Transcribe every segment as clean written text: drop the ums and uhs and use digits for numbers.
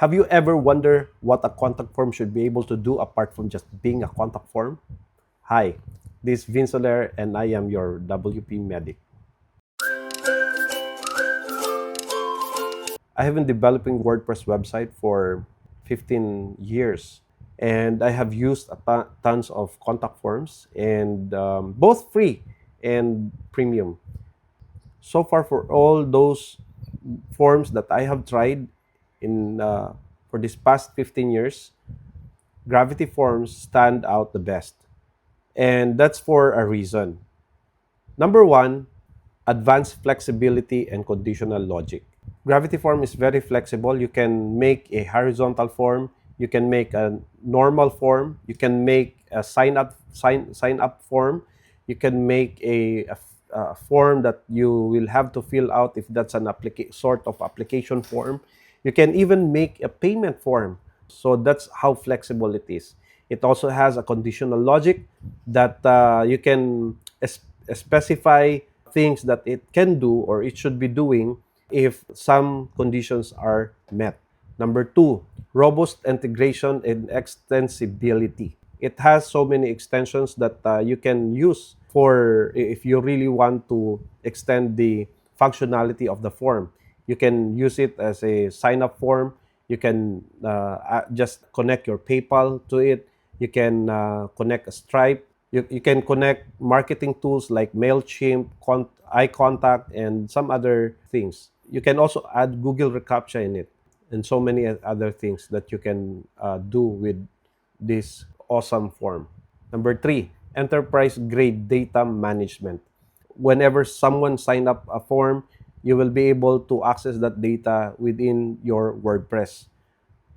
Have you ever wondered what a contact form should be able to do apart from just being a contact form? Hi, this is Vince Soler and I am your WP Medic. I have been developing WordPress website for 15 years and I have used tons of contact forms and both free and premium. So far for all those forms that I have tried in for this past 15 years, Gravity Forms stand out the best. And that's for a reason. Number one, advanced flexibility and conditional logic. Gravity Form is very flexible. You can make a horizontal form, you can make a normal form, you can make a sign up form, you can make a form that you will have to fill out if that's an sort of application form. You can even make a payment form. So that's how flexible it is. It also has a conditional logic that you can specify things that it can do or it should be doing if some conditions are met. Number two, robust integration and extensibility. It has so many extensions that you can use for if you really want to extend the functionality of the form. You can use it as a sign-up form. You can just connect your PayPal to it. You can connect a Stripe. You can connect marketing tools like MailChimp, iContact, and some other things. You can also add Google reCAPTCHA in it and so many other things that you can do with this awesome form. Number three, enterprise-grade data management. Whenever someone sign up a form, you will be able to access that data within your WordPress.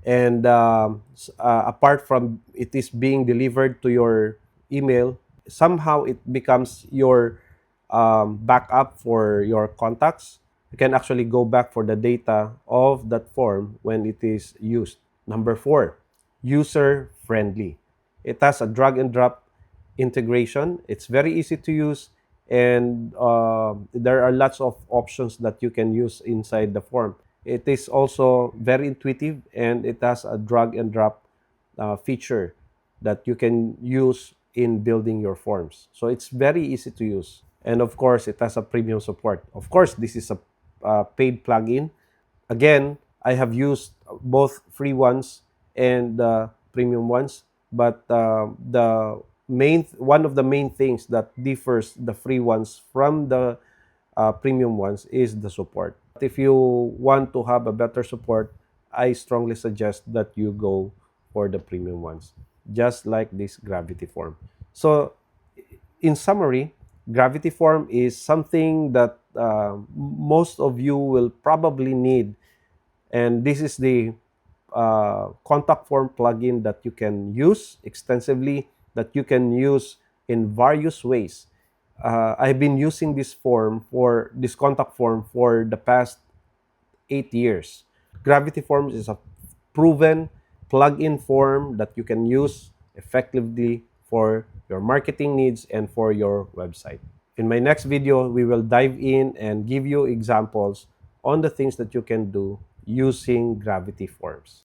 And apart from it is being delivered to your email, somehow it becomes your backup for your contacts. You can actually go back for the data of that form when it is used. Number four, user friendly. It has a drag and drop integration. It's very easy to use, and there are lots of options that you can use inside the form. It is also very intuitive, and it has a drag and drop feature that you can use in building your forms. So it's very easy to use. And of course, it has a premium support. Of course, this is a paid plugin. Again, I have used both free ones and premium ones, but the one of the main things that differs the free ones from the premium ones is the support. If you want to have a better support, I strongly suggest that you go for the premium ones, just like this Gravity Form. So, in summary, Gravity Form is something that most of you will probably need, and this is the contact form plugin that you can use extensively, that you can use in various ways. I've been using this contact form for the past 8 years. Gravity Forms is a proven plug-in form that you can use effectively for your marketing needs and for your website. In my next video, we will dive in and give you examples on the things that you can do using Gravity Forms.